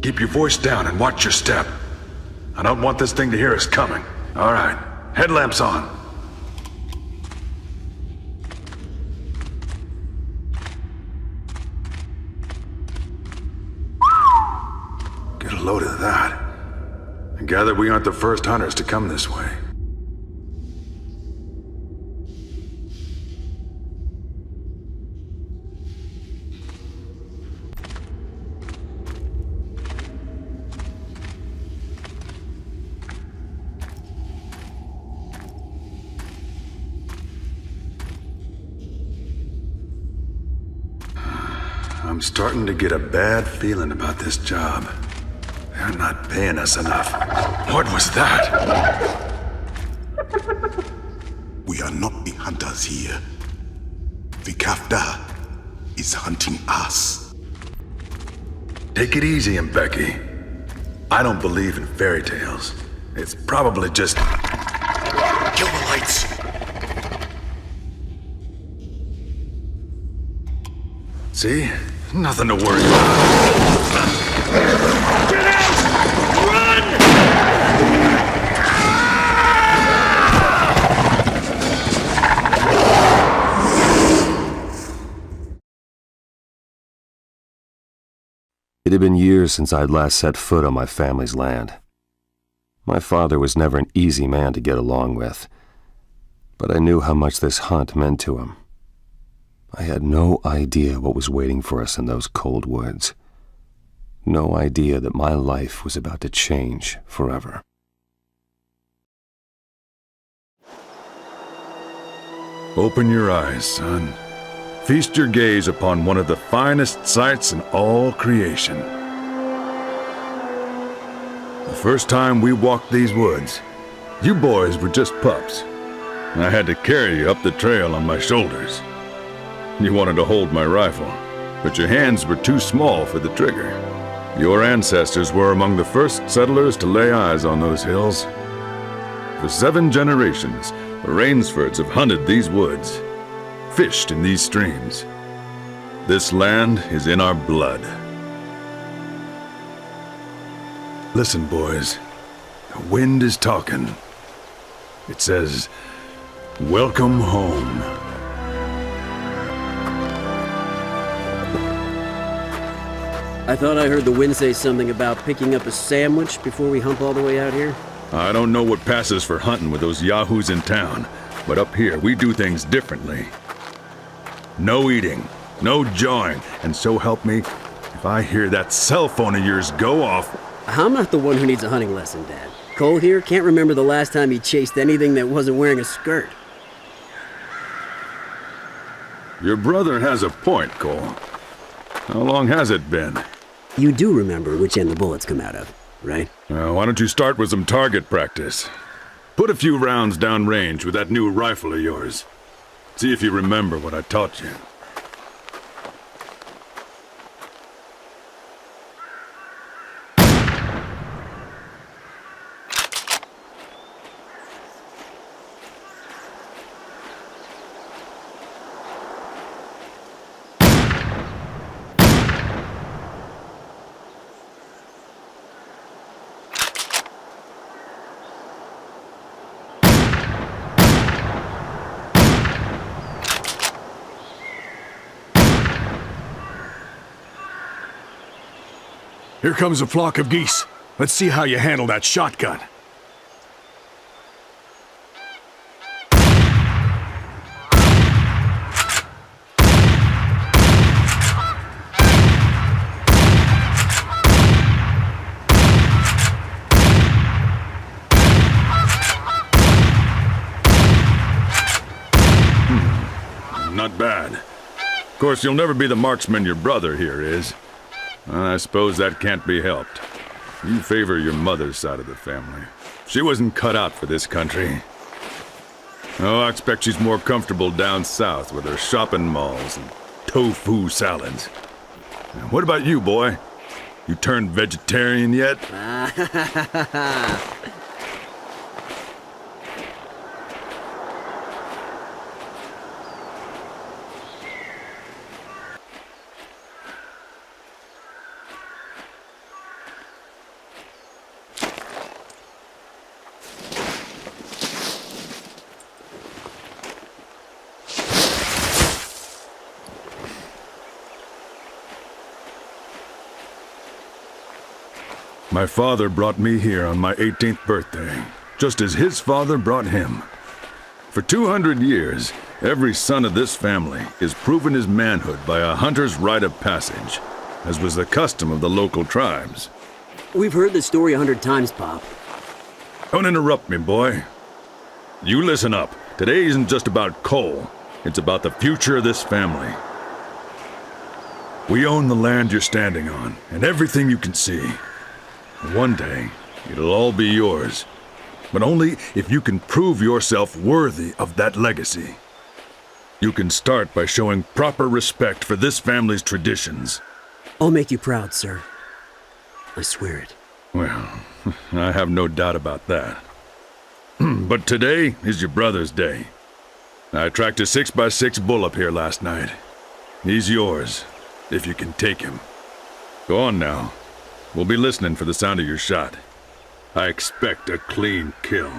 Keep your voice down and watch your step. I don't want this thing to hear us coming. All right, headlamps on. Get a load of that. I gather we aren't the first hunters to come this way. I'm starting to get a bad feeling about this job. They're not paying us enough. What was that? We are not the hunters here. The Kafda is hunting us. Take it easy, Mbeki. I don't believe in fairy tales. It's probably just... Kill the lights! See? Nothing to worry about. Get out! Run! It had been years since I'd last set foot on my family's land. My father was never an easy man to get along with, but I knew how much this hunt meant to him. I had no idea what was waiting for us in those cold woods. No idea that my life was about to change forever. Open your eyes, son. Feast your gaze upon one of the finest sights in all creation. The first time we walked these woods, you boys were just pups. I had to carry you up the trail on my shoulders. You wanted to hold my rifle, but your hands were too small for the trigger. Your ancestors were among the first settlers to lay eyes on those hills. For 7 generations, the Rainsfords have hunted these woods, fished in these streams. This land is in our blood. Listen, boys. The wind is talking. It says, "Welcome home." I thought I heard the wind say something about picking up a sandwich before we hump all the way out here. I don't know what passes for hunting with those yahoos in town, but up here we do things differently. No eating, no jawing, and so help me, if I hear that cell phone of yours go off... I'm not the one who needs a hunting lesson, Dad. Cole here can't remember the last time he chased anything that wasn't wearing a skirt. Your brother has a point, Cole. How long has it been? You do remember which end the bullets come out of, right? Why don't you start with some target practice? Put a few rounds downrange with that new rifle of yours. See if you remember what I taught you. Here comes a flock of geese. Let's see how you handle that shotgun. Not bad. Of course, you'll never be the marksman your brother here is. I suppose that can't be helped. You favor your mother's side of the family. She wasn't cut out for this country. Oh, I expect she's more comfortable down south with her shopping malls and tofu salads. What about you, boy? You turned vegetarian yet? My father brought me here on my 18th birthday, just as his father brought him. For 200 years, every son of this family has proven his manhood by a hunter's rite of passage, as was the custom of the local tribes. We've heard this story 100 times, Pop. Don't interrupt me, boy. You listen up. Today isn't just about coal. It's about the future of this family. We own the land you're standing on, and everything you can see. One day, it'll all be yours. But only if you can prove yourself worthy of that legacy. You can start by showing proper respect for this family's traditions. I'll make you proud, sir. I swear it. Well, I have no doubt about that. But today is your brother's day. I tracked a 6x6 bull up here last night. He's yours, if you can take him. Go on now. We'll be listening for the sound of your shot. I expect a clean kill.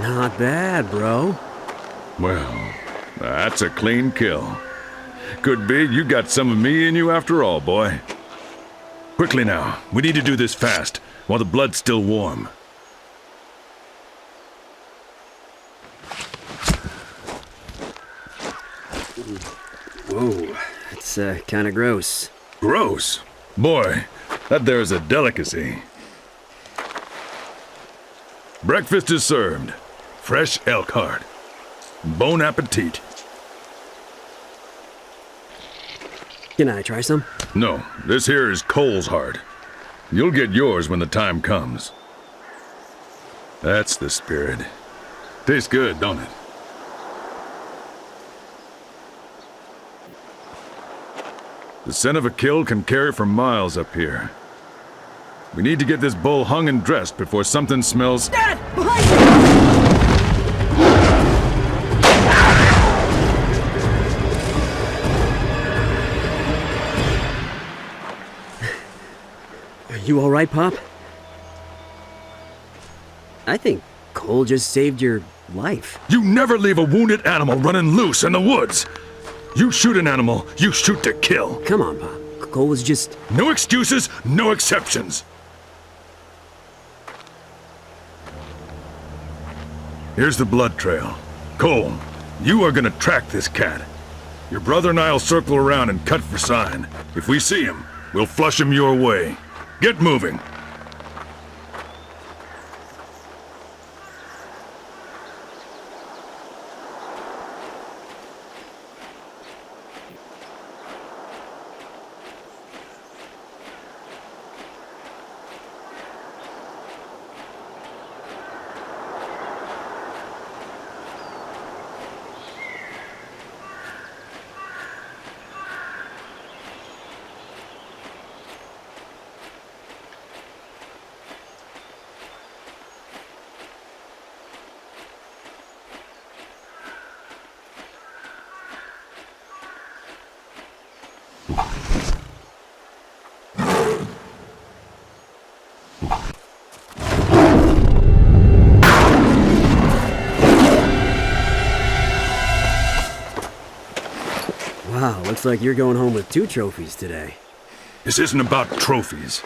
Not bad, bro. Well, that's a clean kill. Could be you got some of me in you after all, boy. Quickly now, we need to do this fast, while the blood's still warm. Whoa, that's kind of gross. Gross. Boy, that there's a delicacy. Breakfast is served. Fresh elk heart. Bon appetit. Can I try some? No, this here is Cole's heart. You'll get yours when the time comes. That's the spirit. Tastes good, don't it? The scent of a kill can carry for miles up here. We need to get this bull hung and dressed before something smells— Dad! Behind you! Are you alright, Pop? I think Cole just saved your life. You never leave a wounded animal running loose in the woods! You shoot an animal, you shoot to kill. Come on, Pop. Cole was just— No excuses, no exceptions. Here's the blood trail. Cole, you are gonna track this cat. Your brother and I'll circle around and cut for sign. If we see him, we'll flush him your way. Get moving. Wow, looks like you're going home with 2 trophies today. This isn't about trophies.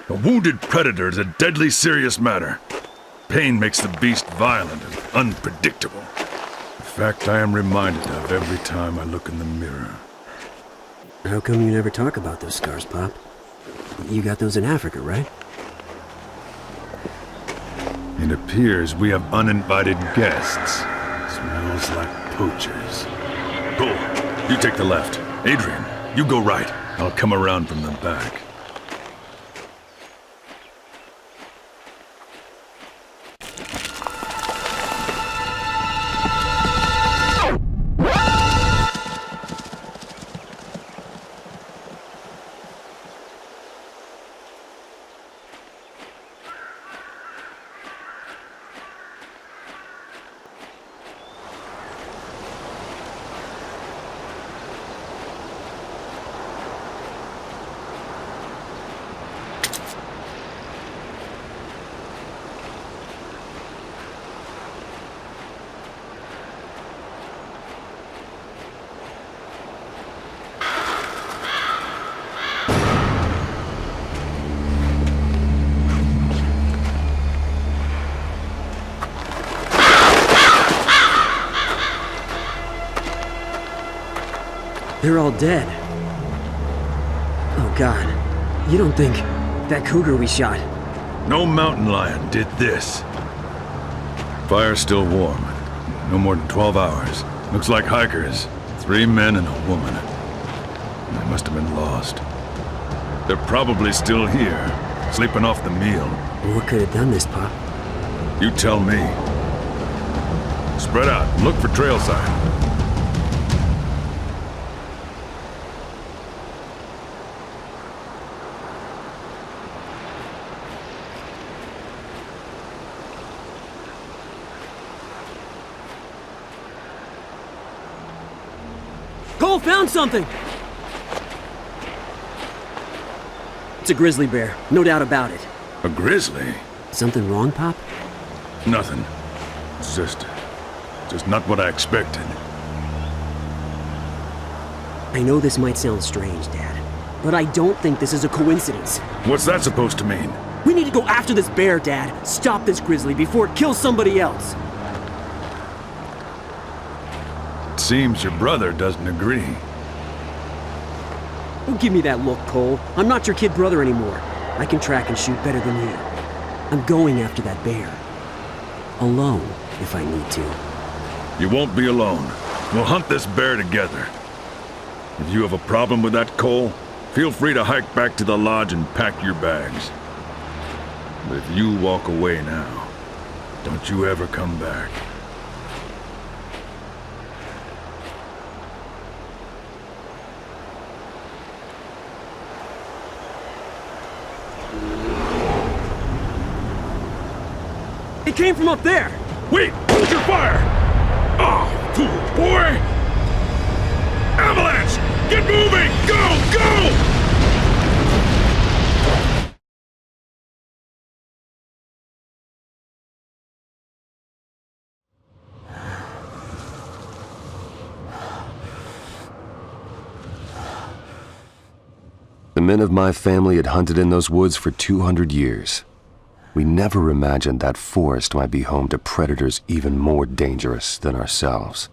A wounded predator is a deadly serious matter. Pain makes the beast violent and unpredictable. A fact I am reminded of every time I look in the mirror. How come you never talk about those scars, Pop? You got those in Africa, right? It appears we have uninvited guests. Smells like poachers. Cole, you take the left. Adrian, you go right. I'll come around from the back. They're all dead. Oh God, you don't think that cougar we shot? No mountain lion did this. Fire's still warm. No more than 12 hours. Looks like hikers. 3 men and a woman. They must have been lost. They're probably still here, sleeping off the meal. What could have done this, Pop? You tell me. Spread out and look for trail sign. Cole found something! It's a grizzly bear, no doubt about it. A grizzly? Something wrong, Pop? Nothing. It's just not what I expected. I know this might sound strange, Dad, but I don't think this is a coincidence. What's that supposed to mean? We need to go after this bear, Dad. Stop this grizzly before it kills somebody else. It seems your brother doesn't agree. Don't give me that look, Cole. I'm not your kid brother anymore. I can track and shoot better than you. I'm going after that bear. Alone, if I need to. You won't be alone. We'll hunt this bear together. If you have a problem with that, Cole, feel free to hike back to the lodge and pack your bags. But if you walk away now, don't you ever come back. It came from up there! Wait! Hold your fire! Oh, fool, boy! Avalanche! Get moving! Go! Go! The men of my family had hunted in those woods for 200 years. We never imagined that forest might be home to predators even more dangerous than ourselves.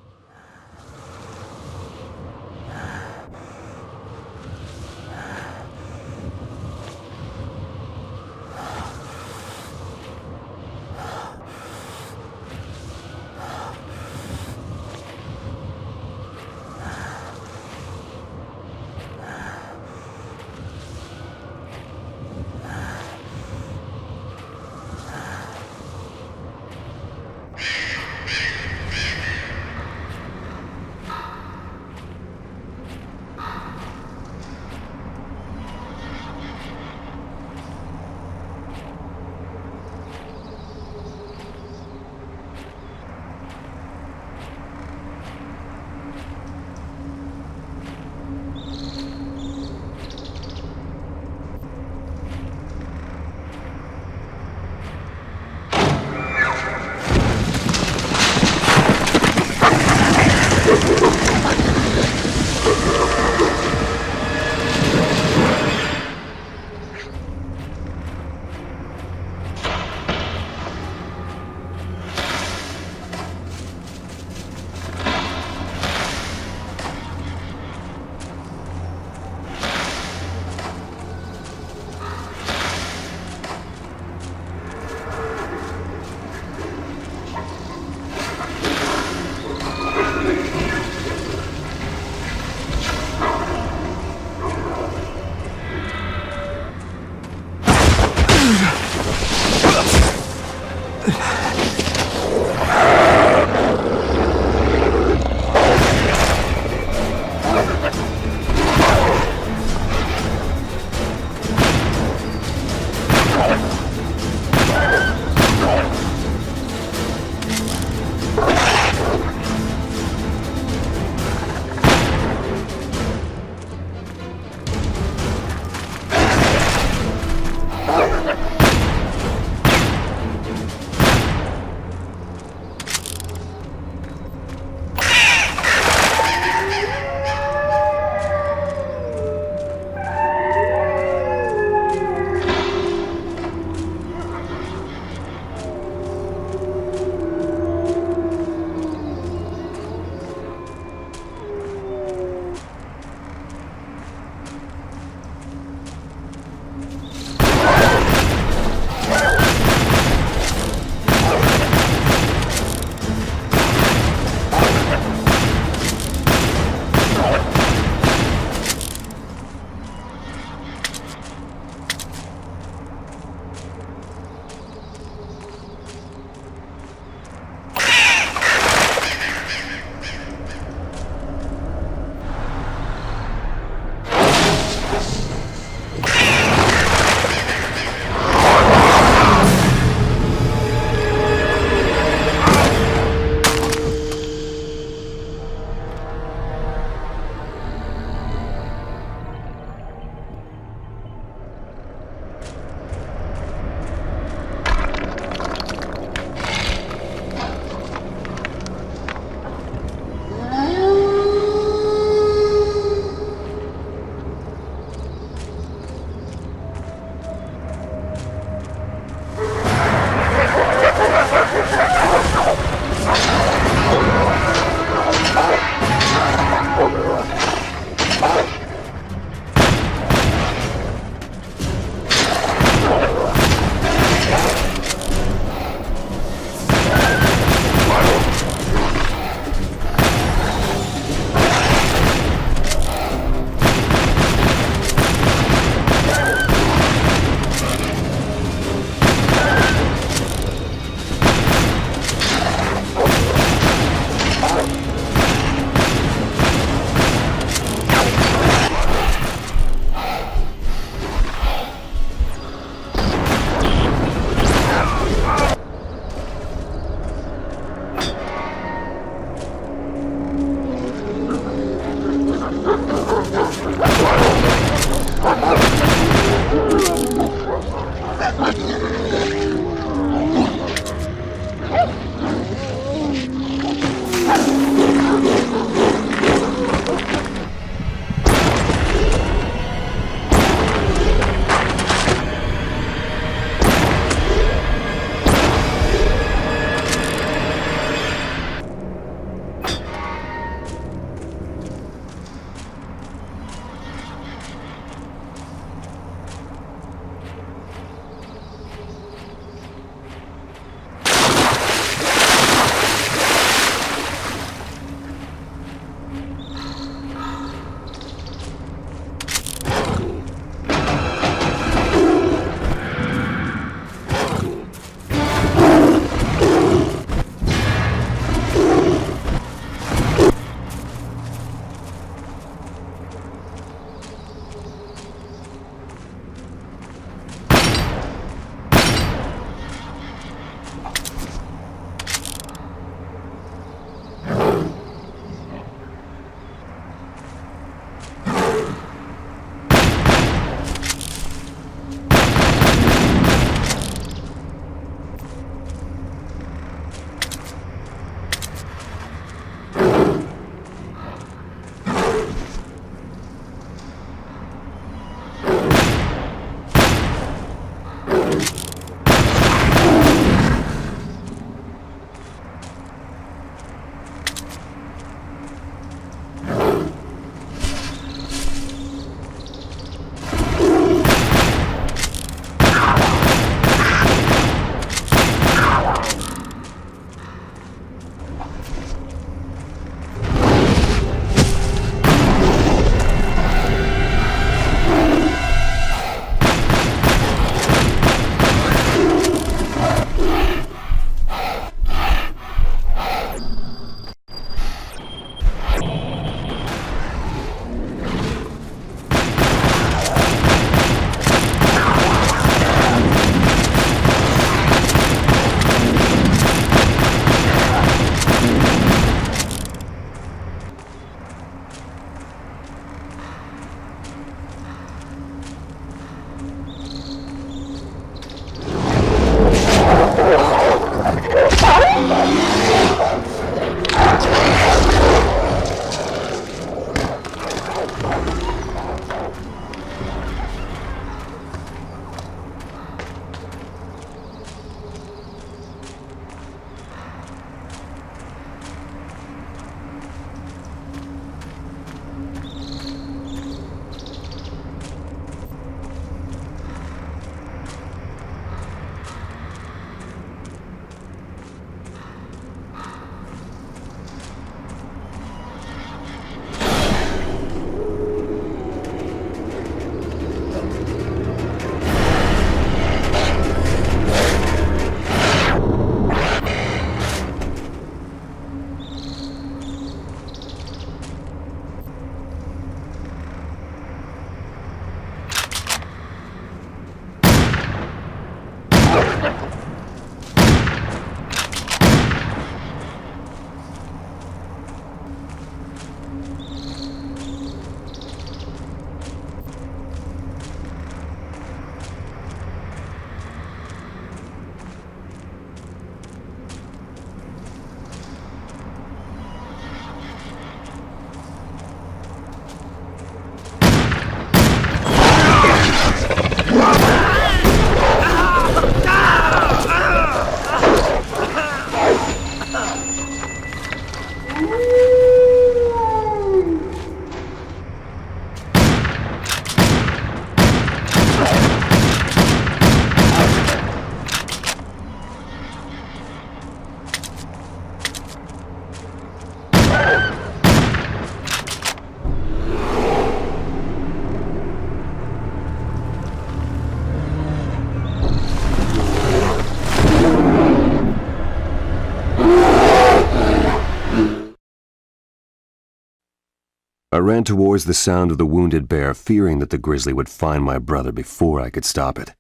I ran towards the sound of the wounded bear, fearing that the grizzly would find my brother before I could stop it.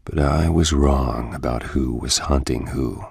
But I was wrong about who was hunting who.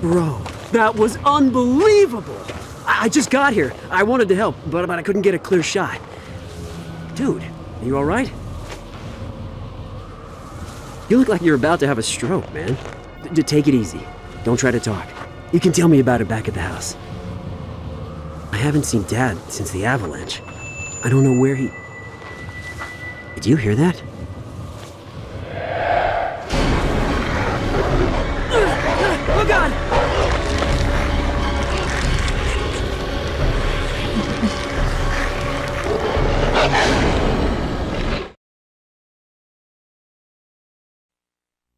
Bro, that was unbelievable! I just got here. I wanted to help, but I couldn't get a clear shot. Dude, you alright? You look like you're about to have a stroke, man. Take it easy. Don't try to talk. You can tell me about it back at the house. I haven't seen Dad since the avalanche. I don't know where he... Did you hear that? Oh God!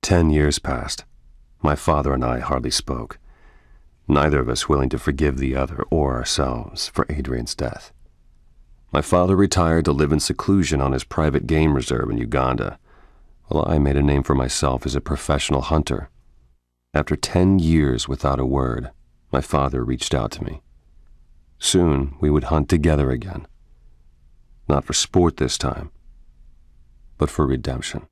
10 years passed. My father and I hardly spoke, neither of us willing to forgive the other or ourselves for Adrian's death. My father retired to live in seclusion on his private game reserve in Uganda, while I made a name for myself as a professional hunter. After 10 years without a word, my father reached out to me. Soon we would hunt together again. Not for sport this time, but for redemption.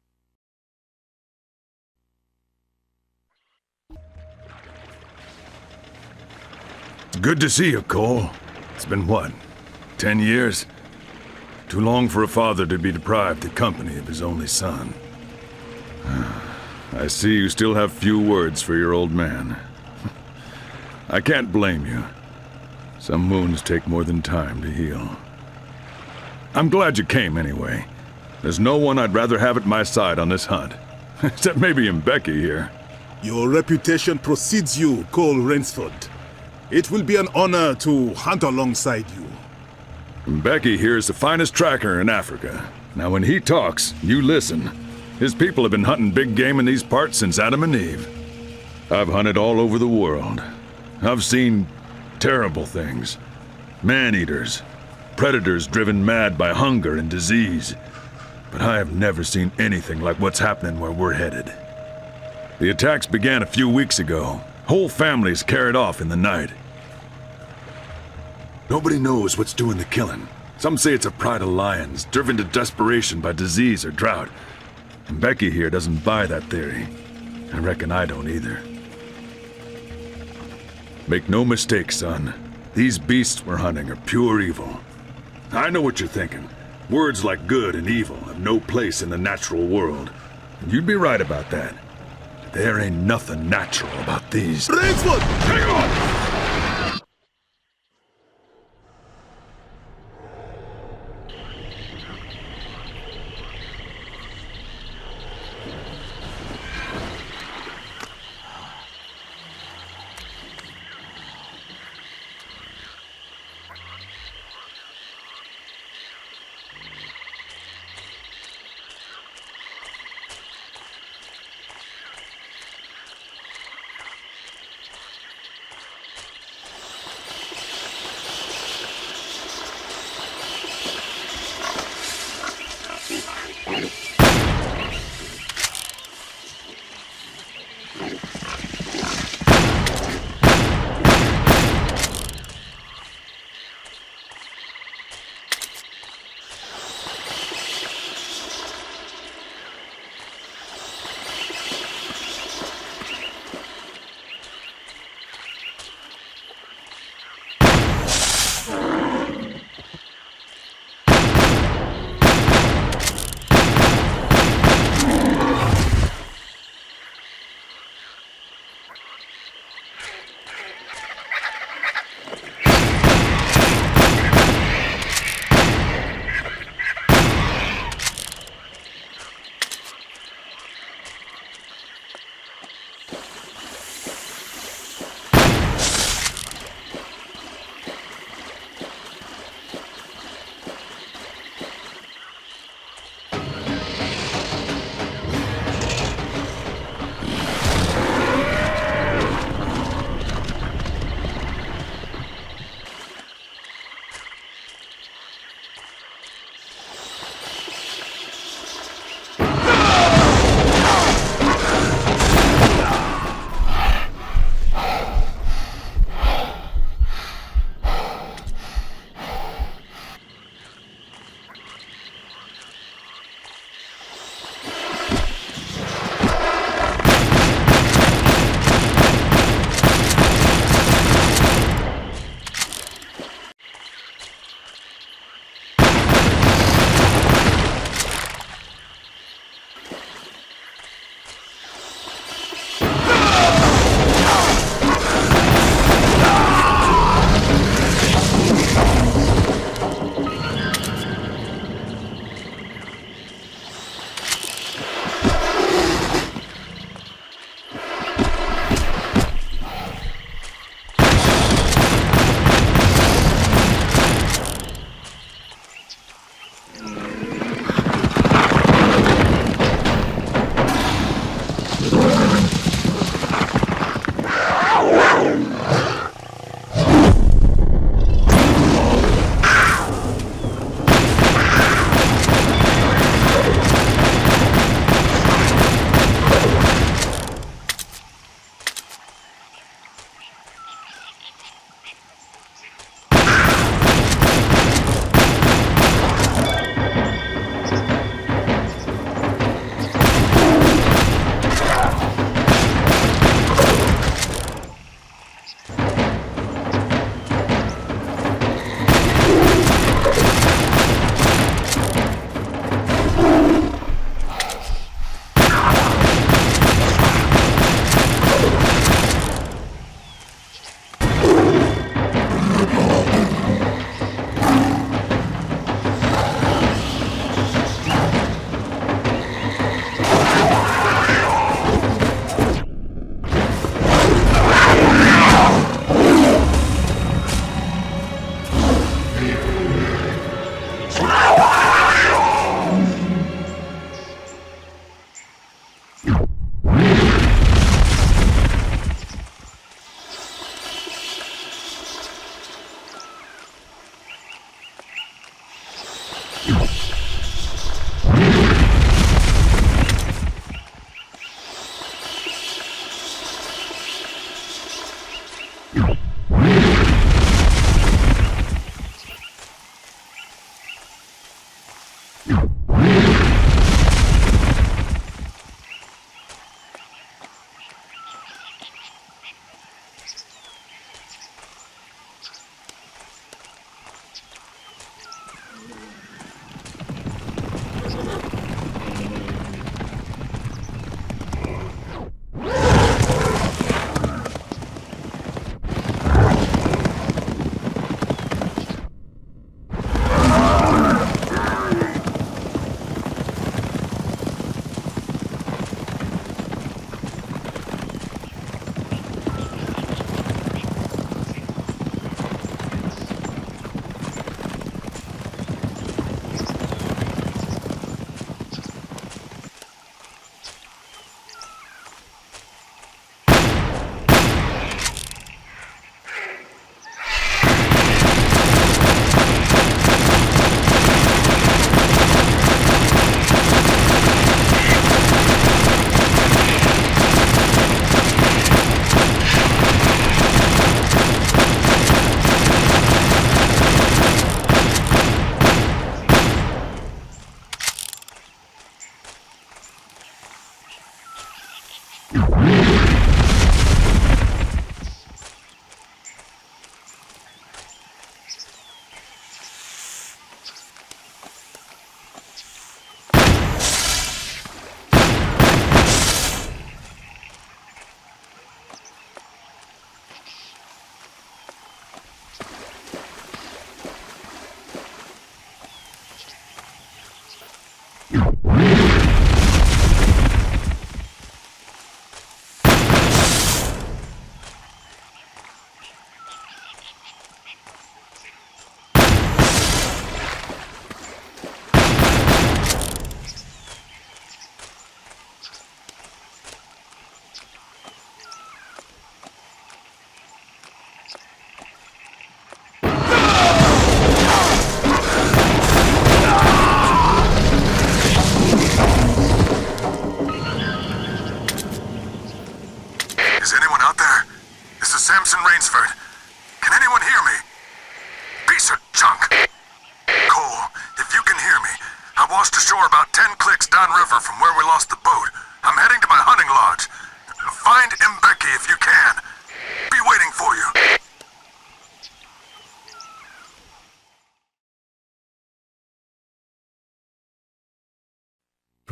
Good to see you, Cole. It's been what, 10 years? Too long for a father to be deprived the company of his only son. I see you still have few words for your old man. I can't blame you. Some wounds take more than time to heal. I'm glad you came anyway. There's no one I'd rather have at my side on this hunt. Except maybe Becky here. Your reputation precedes you, Cole Rainsford. It will be an honor to hunt alongside you. Becky here is the finest tracker in Africa. Now when he talks, you listen. His people have been hunting big game in these parts since Adam and Eve. I've hunted all over the world. I've seen terrible things. Man-eaters, predators driven mad by hunger and disease. But I have never seen anything like what's happening where we're headed. The attacks began a few weeks ago. Whole families carried off in the night. Nobody knows what's doing the killing. Some say it's a pride of lions, driven to desperation by disease or drought. And Becky here doesn't buy that theory. I reckon I don't either. Make no mistake, son. These beasts we're hunting are pure evil. I know what you're thinking. Words like good and evil have no place in the natural world. And you'd be right about that. There ain't nothing natural about these. Rainsford! Hang on!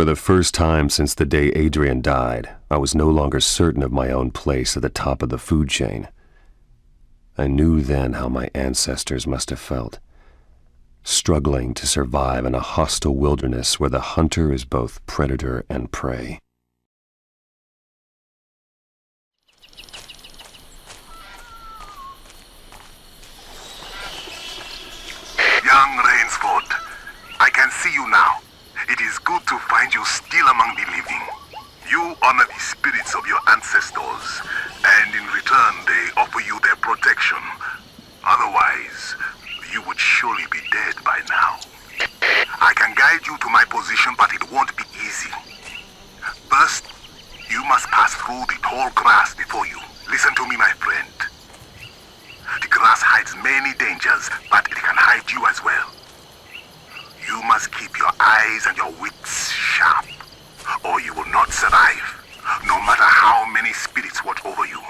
For the first time since the day Adrian died, I was no longer certain of my own place at the top of the food chain. I knew then how my ancestors must have felt, struggling to survive in a hostile wilderness where the hunter is both predator and prey. Young Rainsford, I can see you now. It is good to find you still among the living. You honor the spirits of your ancestors, and in return they offer you their protection. Otherwise, you would surely be dead by now. I can guide you to my position, but it won't be easy. First, you must pass through the tall grass before you. Listen to me, my friend. The grass hides many dangers, but it can hide you as well. You must keep your eyes and your wits sharp, or you will not survive, no matter how many spirits watch over you.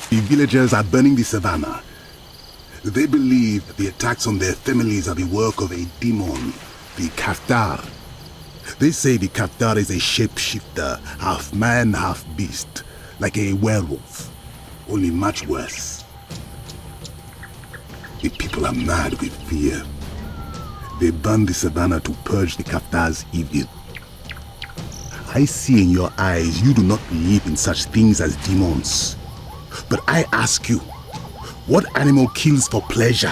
The villagers are burning the savannah. They believe that the attacks on their families are the work of a demon, the Kaftar. They say the Kaftar is a shapeshifter, half man, half beast, like a werewolf, only much worse. The people are mad with fear. They burn the savannah to purge the Kaftar's evil. I see in your eyes you do not believe in such things as demons. But I ask you, what animal kills for pleasure?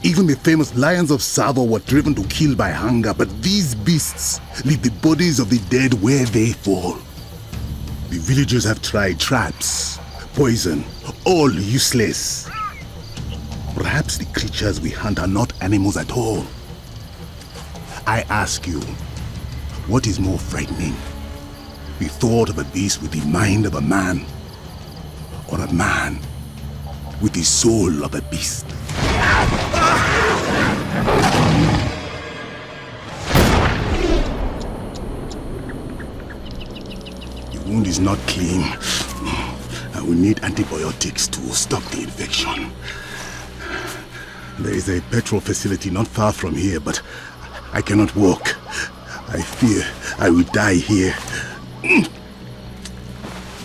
Even the famous lions of Savo were driven to kill by hunger, but these beasts leave the bodies of the dead where they fall. The villagers have tried traps, poison, all useless. Perhaps the creatures we hunt are not animals at all. I ask you, what is more frightening? The thought of a beast with the mind of a man, or a man with the soul of a beast? The wound is not clean. I will need antibiotics to stop the infection. There is a petrol facility not far from here, but I cannot walk. I fear I will die here.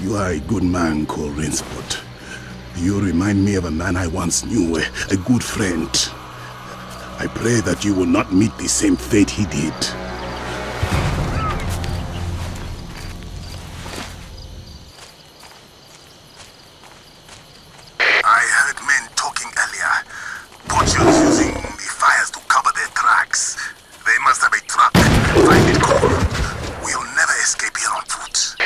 You are a good man, Cole Rainsford. You remind me of a man I once knew, a good friend. I pray that you will not meet the same fate he did. I heard men talking earlier. Poachers using the fires to cover their tracks. They must have a truck. Find it, Cole. We'll never escape here on foot.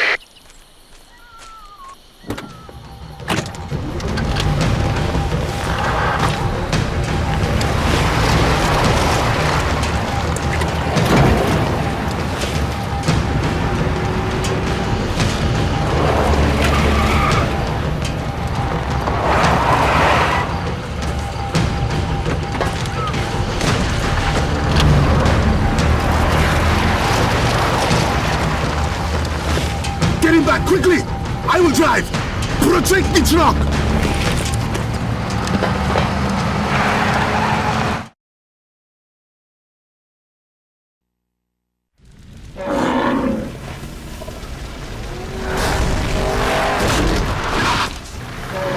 Back quickly! I will drive! Protect the truck!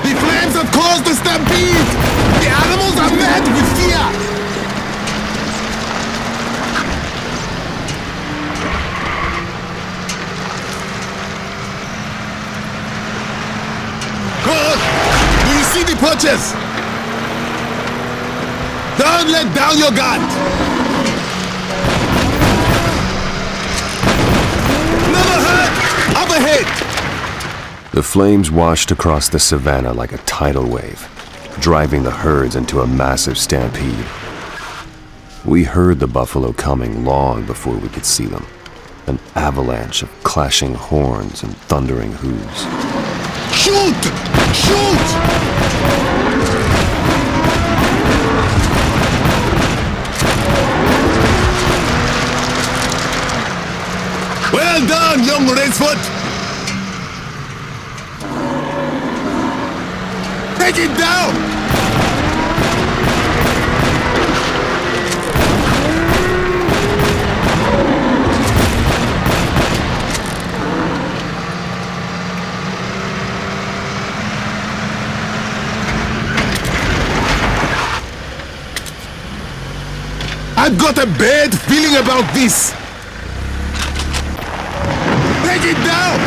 The flames have caused a stampede! The animals are mad with fear! See the poachers! Don't let down your guard! Never hurt! Up ahead! The flames washed across the savannah like a tidal wave, driving the herds into a massive stampede. We heard the buffalo coming long before we could see them, an avalanche of clashing horns and thundering hooves. Shoot! Shoot! Well done, young Rainsford! Take it down! I've got a bad feeling about this. Take it down!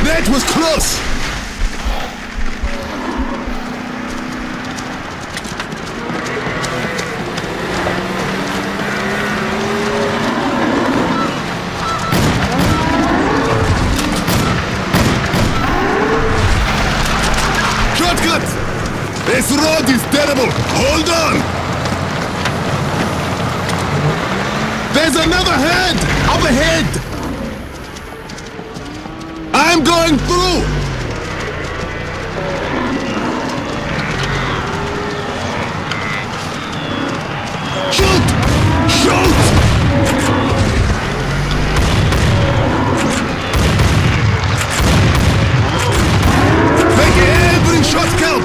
That was close! Shortcut! This road is terrible! Hold on! There's another head! Up ahead! I'm going through! Shoot! Shoot! Make every shot count!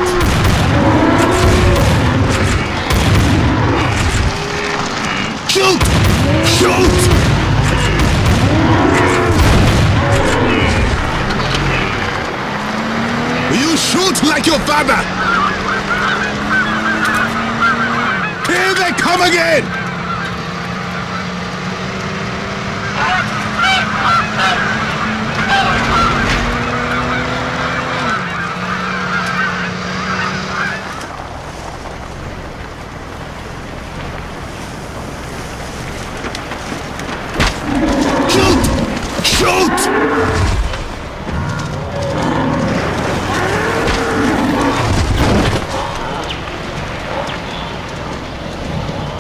Shoot! Shoot! You shoot like your father! Here they come again! Shoot! Shoot!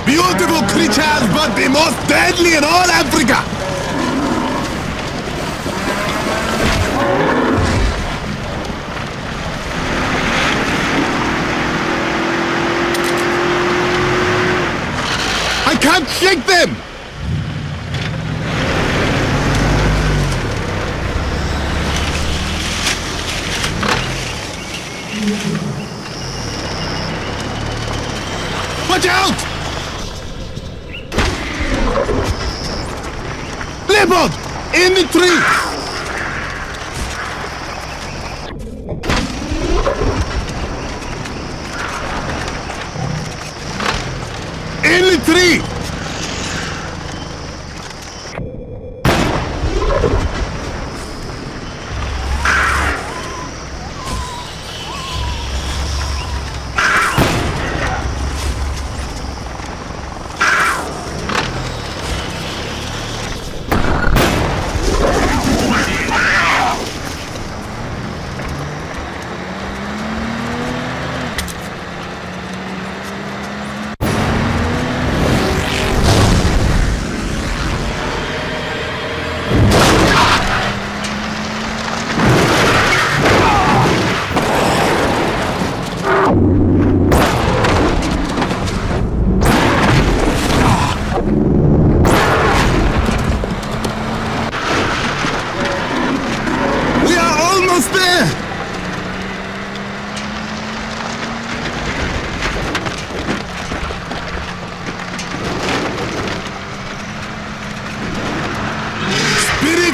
Beautiful creatures, but the most deadly in all Africa! I can't shake them! Watch out! Leopard! In the tree! In the tree!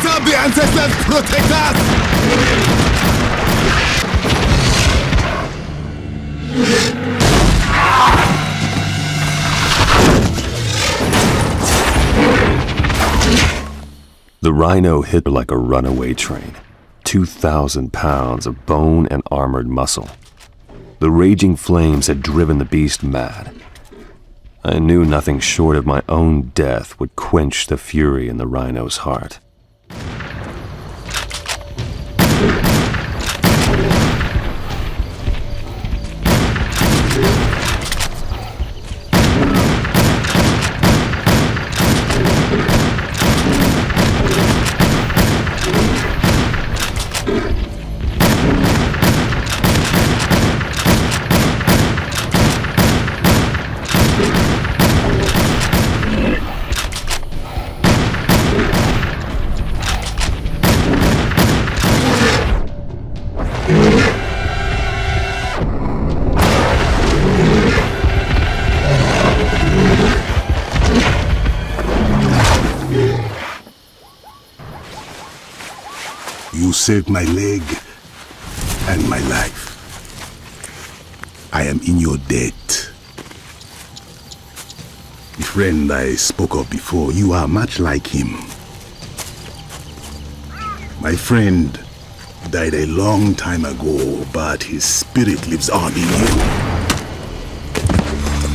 Of the ancestors protect us! The rhino hit like a runaway train, 2,000 pounds of bone and armored muscle. The raging flames had driven the beast mad. I knew nothing short of my own death would quench the fury in the rhino's heart. saved my leg and my life. I am in your debt. The friend I spoke of before, you are much like him. My friend died a long time ago, but his spirit lives on in you.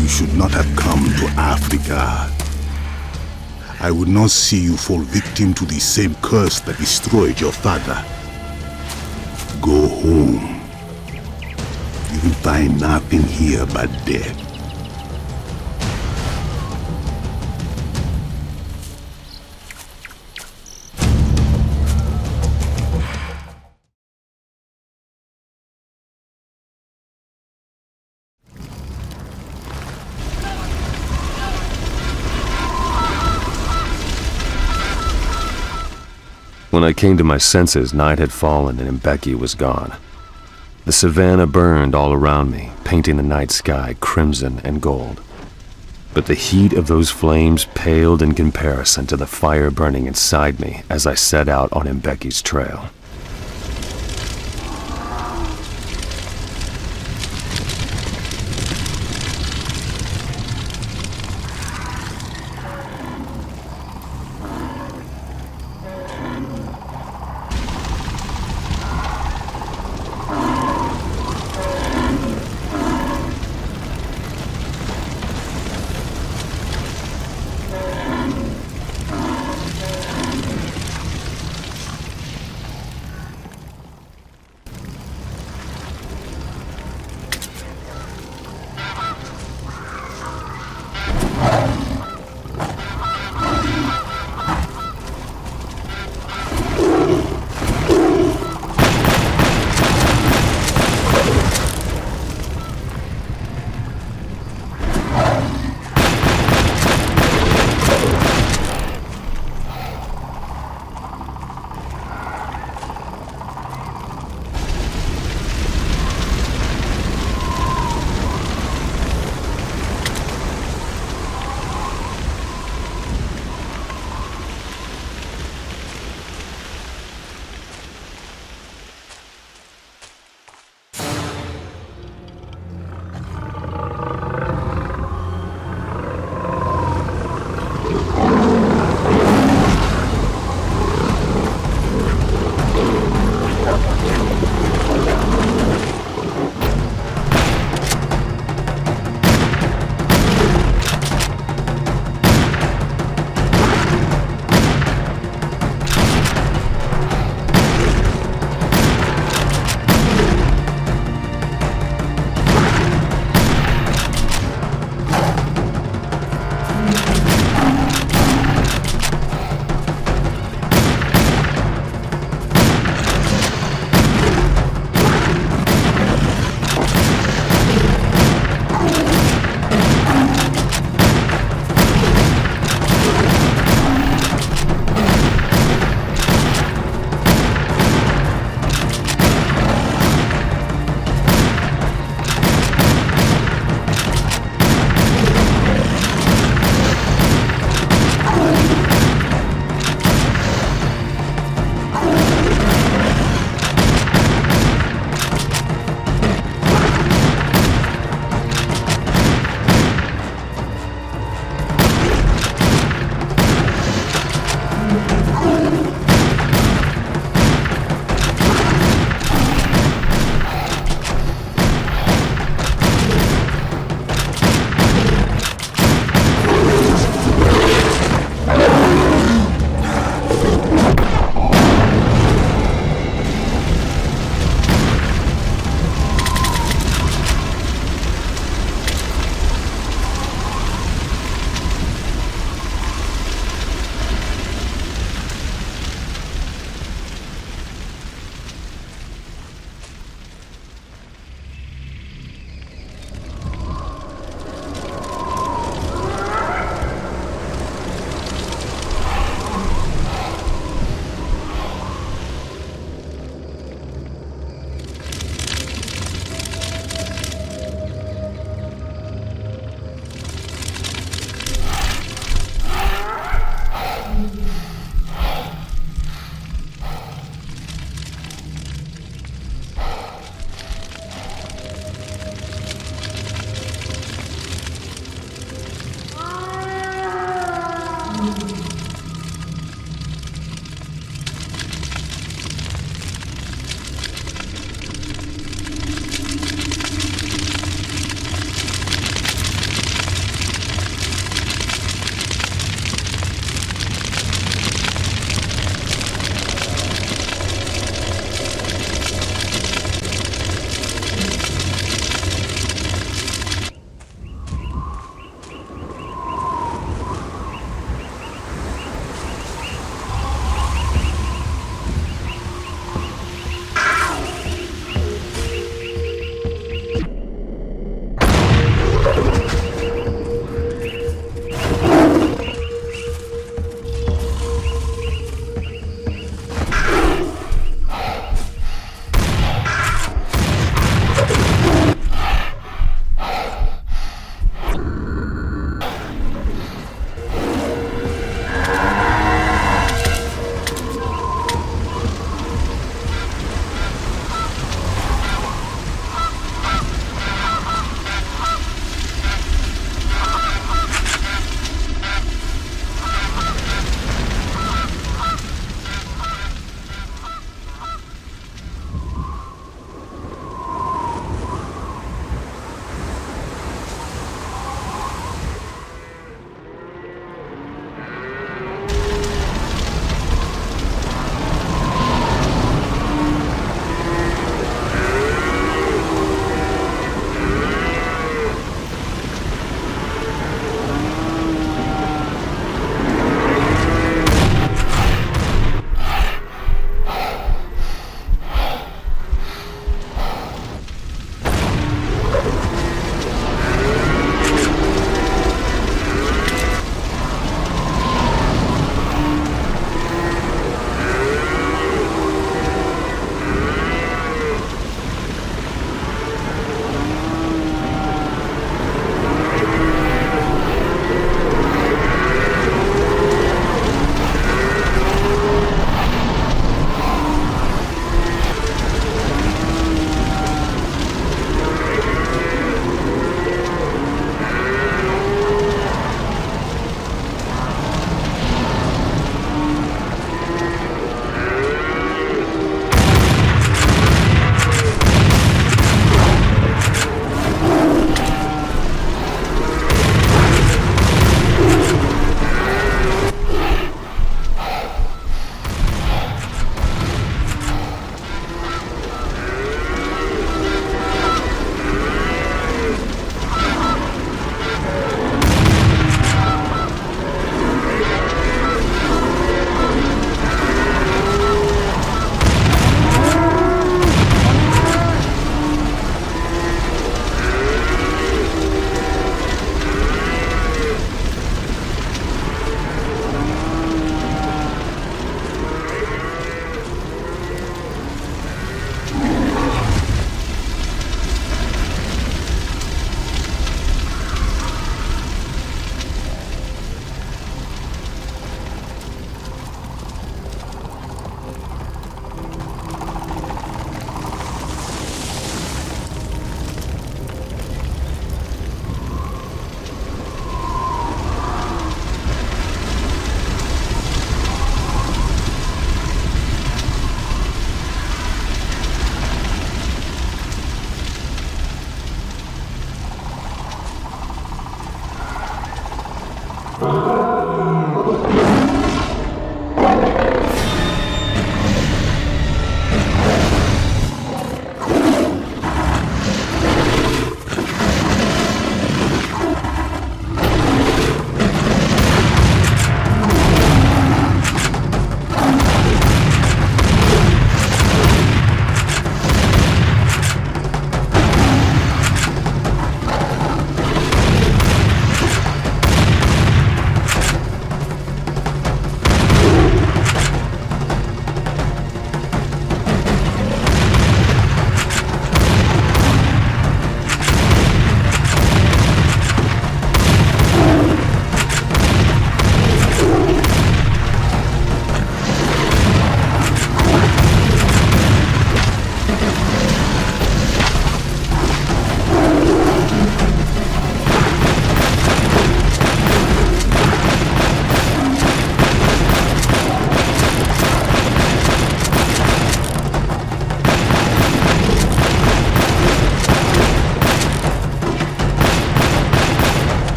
You should not have come to Africa. I would not see you fall victim to the same curse that destroyed your father. Go home. You will find nothing here but death. When I came to my senses, night had fallen and Mbeki was gone. The savannah burned all around me, painting the night sky crimson and gold. But the heat of those flames paled in comparison to the fire burning inside me as I set out on Mbeki's trail.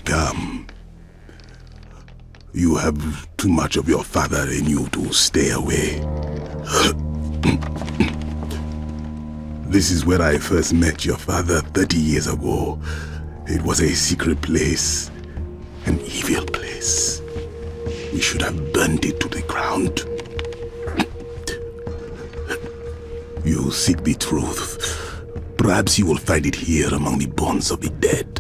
come. You have too much of your father in you to stay away. This is where I first met your father 30 years ago. It was a secret place, an evil place. We should have burned it to the ground. You seek the truth. Perhaps you will find it here among the bones of the dead.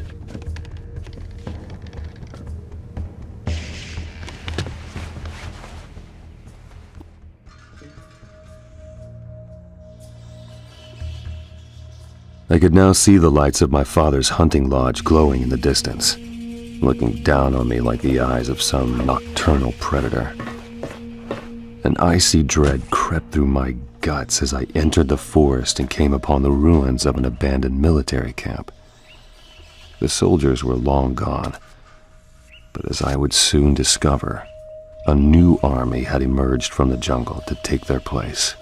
I could now see the lights of my father's hunting lodge glowing in the distance, looking down on me like the eyes of some nocturnal predator. An icy dread crept through my guts as I entered the forest and came upon the ruins of an abandoned military camp. The soldiers were long gone, but as I would soon discover, a new army had emerged from the jungle to take their place.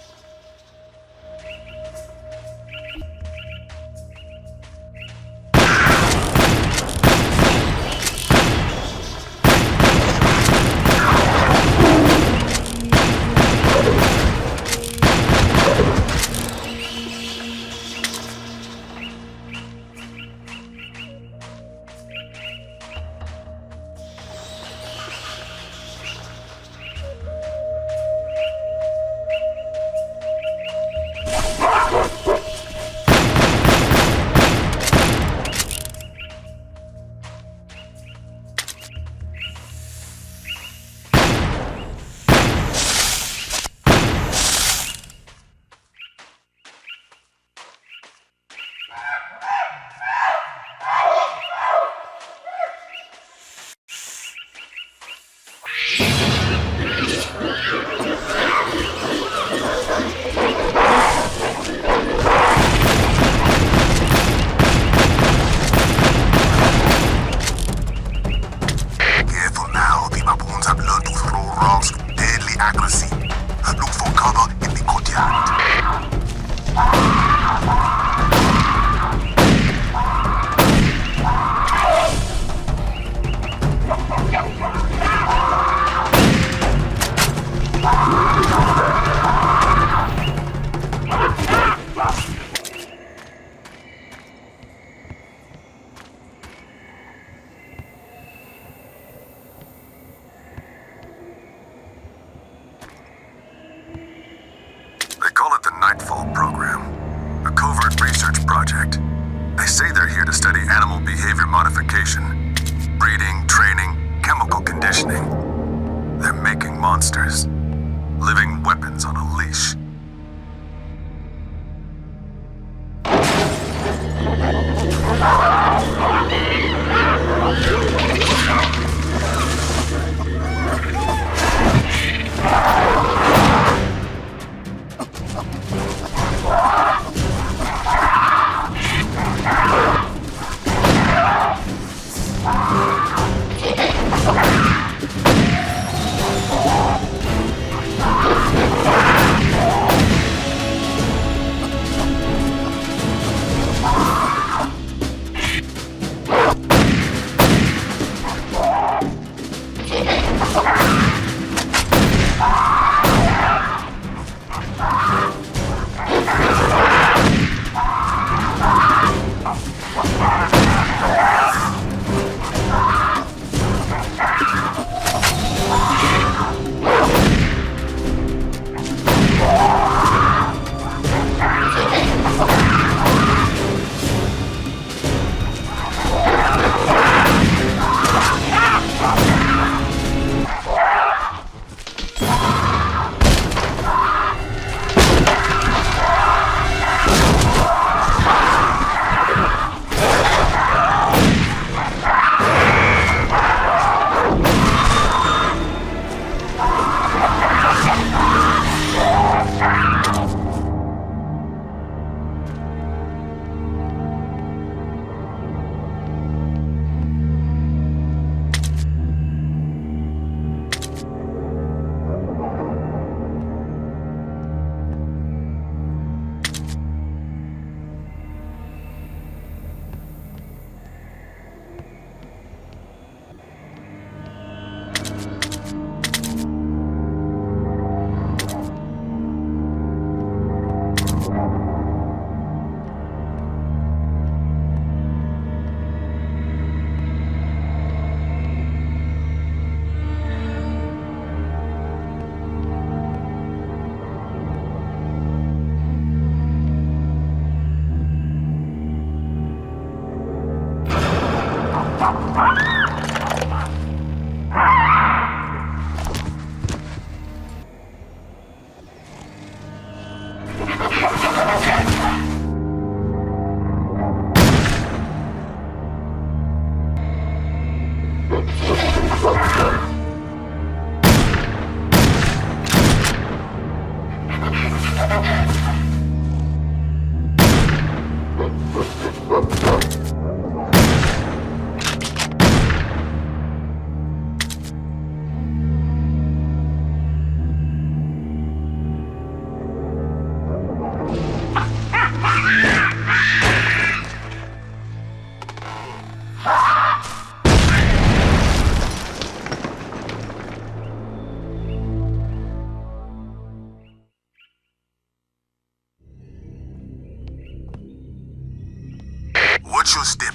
your step.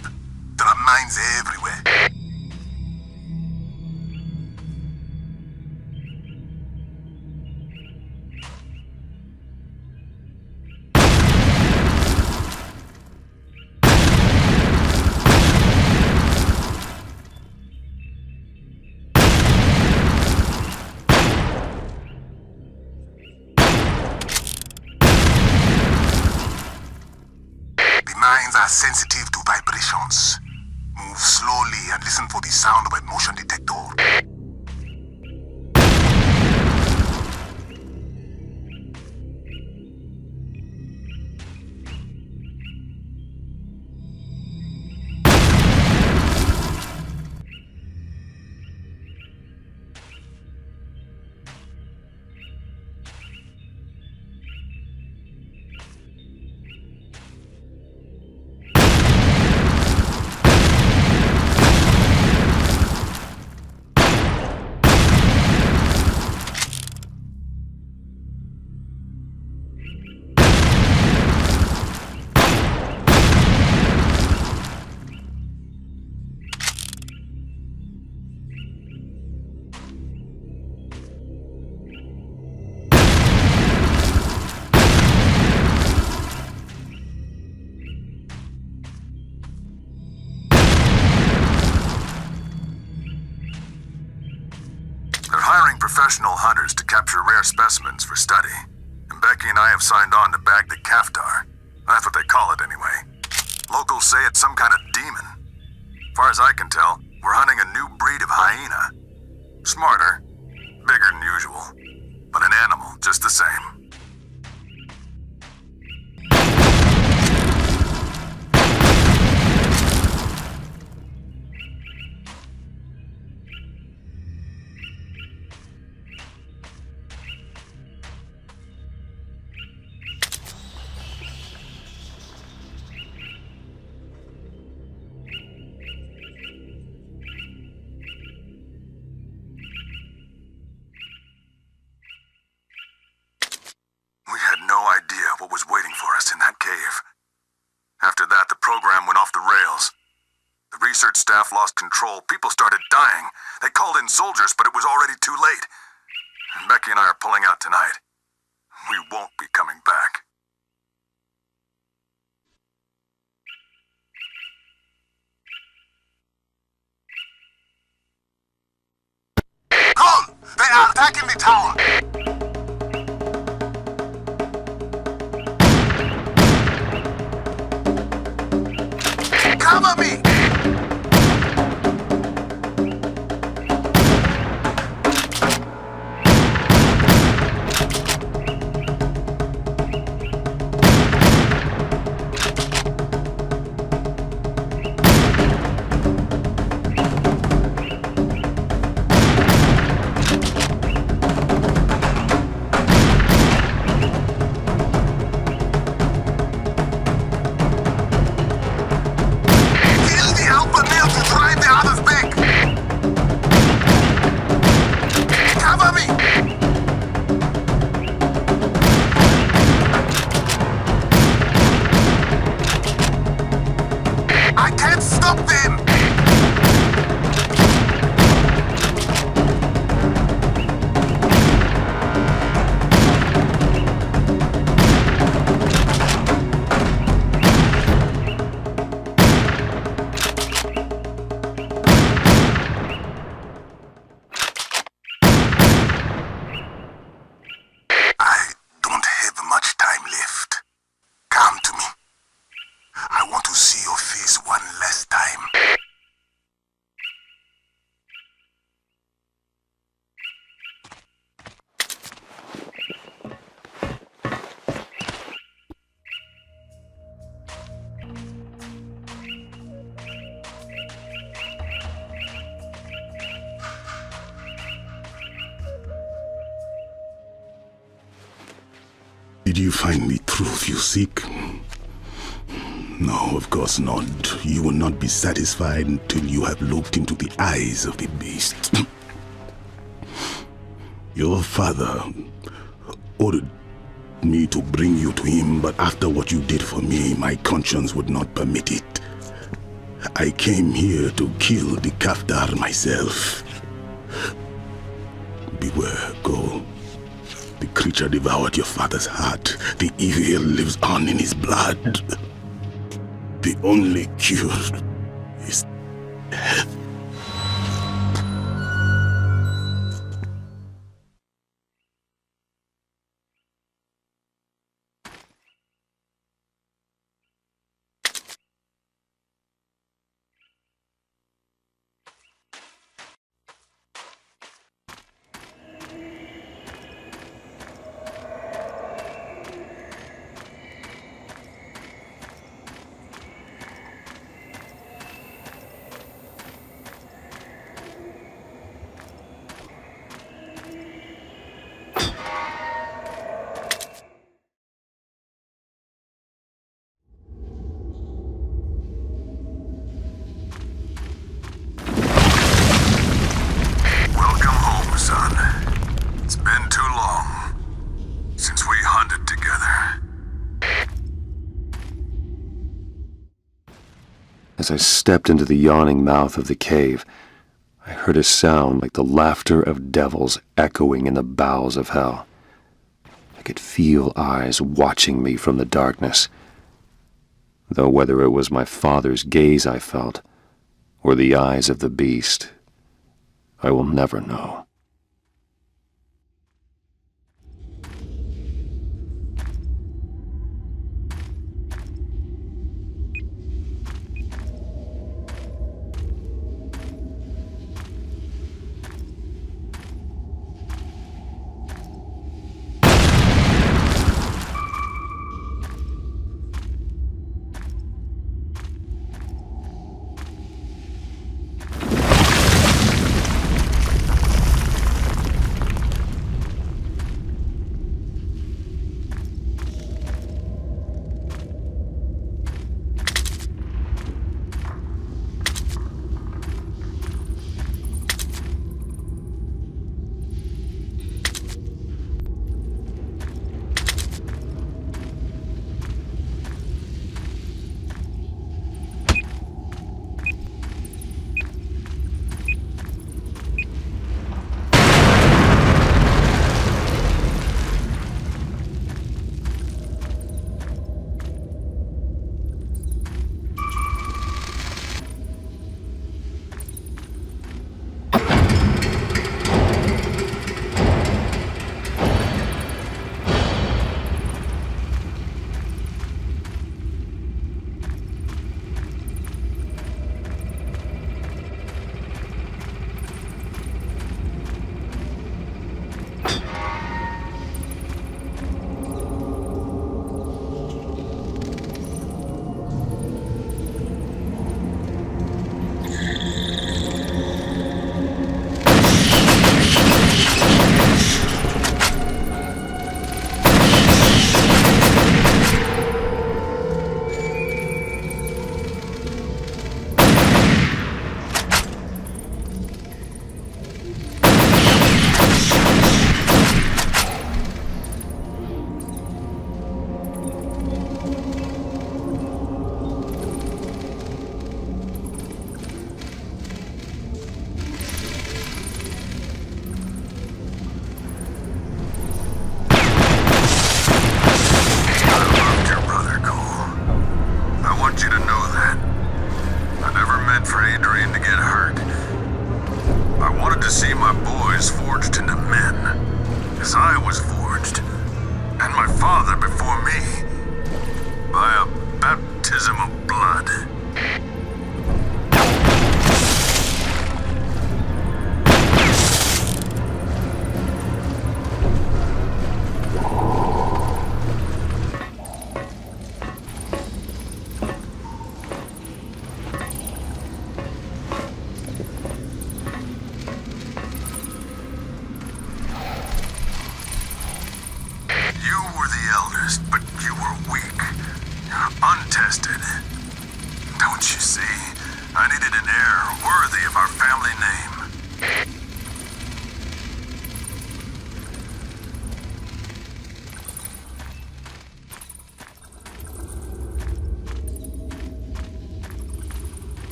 There are mines everywhere. Mines are sensitive to vibrations. Move slowly and listen for the sound of a motion detector. Professional hunters to capture rare specimens for study. And Becky and I have signed on to bag the Kaftar. That's what they call it anyway. Locals say it's some kind of demon. As far as I can tell, we're hunting a new breed of hyena. Smarter, bigger than usual, but an animal just the same. What was waiting for us in that cave. After that, the program went off the rails. The research staff lost control. People started dying. They called in soldiers, but it was already too late. And Becky and I are pulling out tonight. We won't be coming back. Hold! They are attacking the tower! Cover me! Did you find the truth you seek? No, of course not. You will not be satisfied until you have looked into the eyes of the beast. Your father ordered me to bring you to him, but after what you did for me, my conscience would not permit it. I came here to kill the Kafdar myself. Beware, go. The creature devoured your father's heart. The evil lives on in his blood. The only cure is death. As I stepped into the yawning mouth of the cave, I heard a sound like the laughter of devils echoing in the bowels of hell. I could feel eyes watching me from the darkness, though whether it was my father's gaze I felt, or the eyes of the beast, I will never know.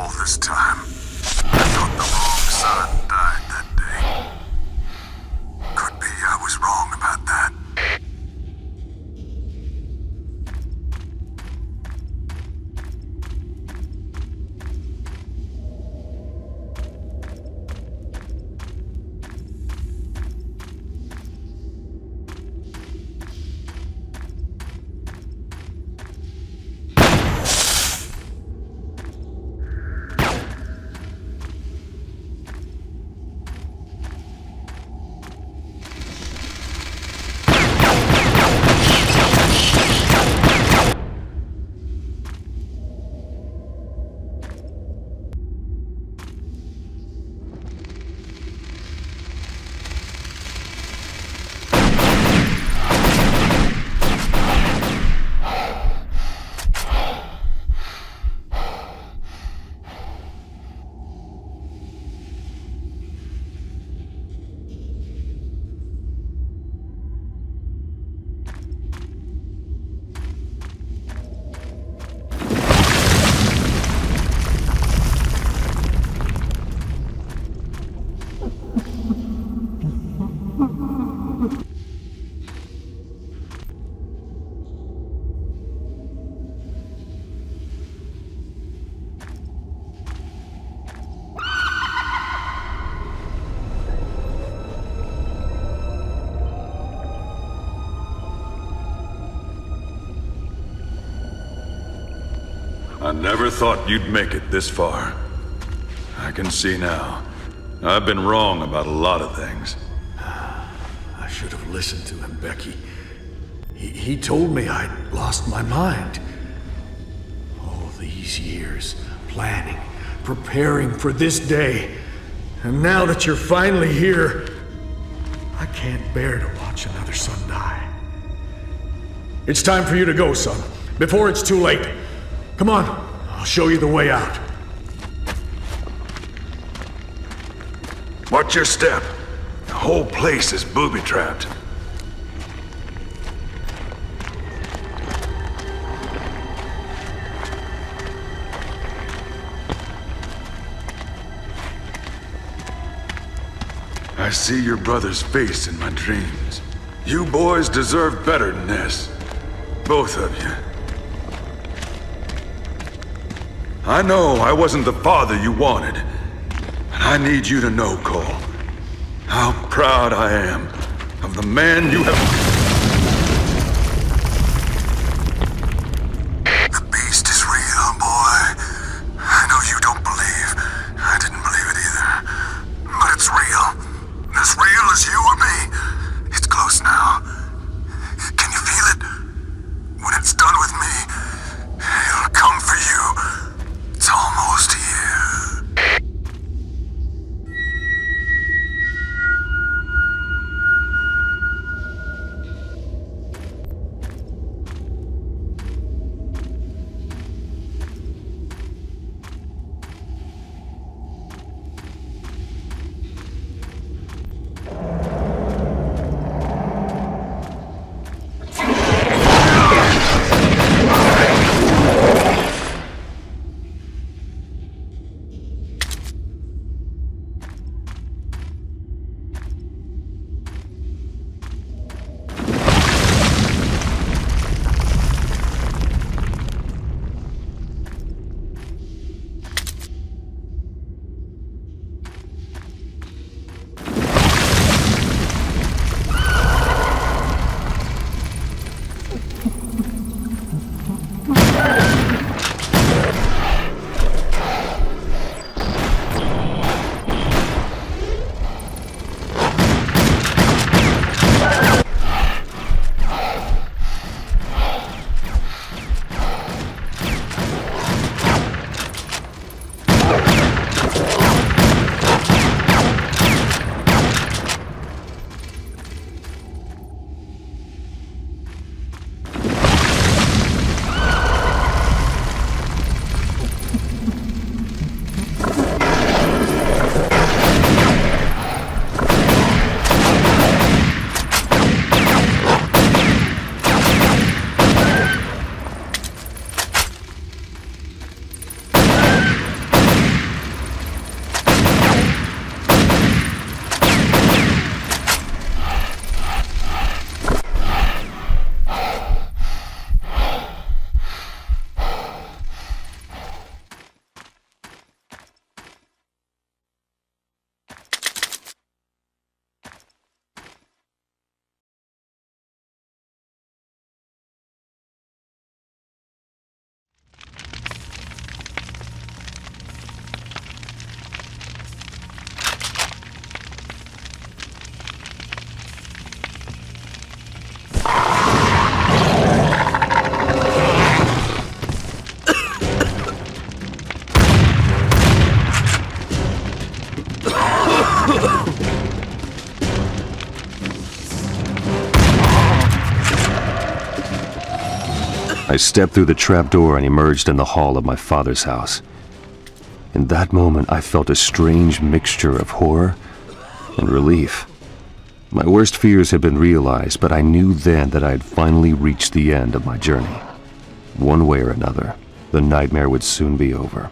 all this time. I thought the wrong son died that day. Could be I was wrong about that. I never thought you'd make it this far. I can see now. I've been wrong about a lot of things. I should have listened to him, Becky. He told me I'd lost my mind. All these years, planning, preparing for this day. And now that you're finally here, I can't bear to watch another son die. It's time for you to go, son, before it's too late. Come on, I'll show you the way out. Watch your step. The whole place is booby-trapped. I see your brother's face in my dreams. You boys deserve better than this. Both of you. I know I wasn't the father you wanted. And I need you to know, Cole, how proud I am of the man you have... The beast is real, boy. I know you don't believe. I didn't believe it either. But it's real. As real as you or me. It's close now. Can you feel it? When it's done with me, it'll come for you. It's almost here. I stepped through the trapdoor and emerged in the hall of my father's house. In that moment, I felt a strange mixture of horror and relief. My worst fears had been realized, but I knew then that I had finally reached the end of my journey. One way or another, the nightmare would soon be over.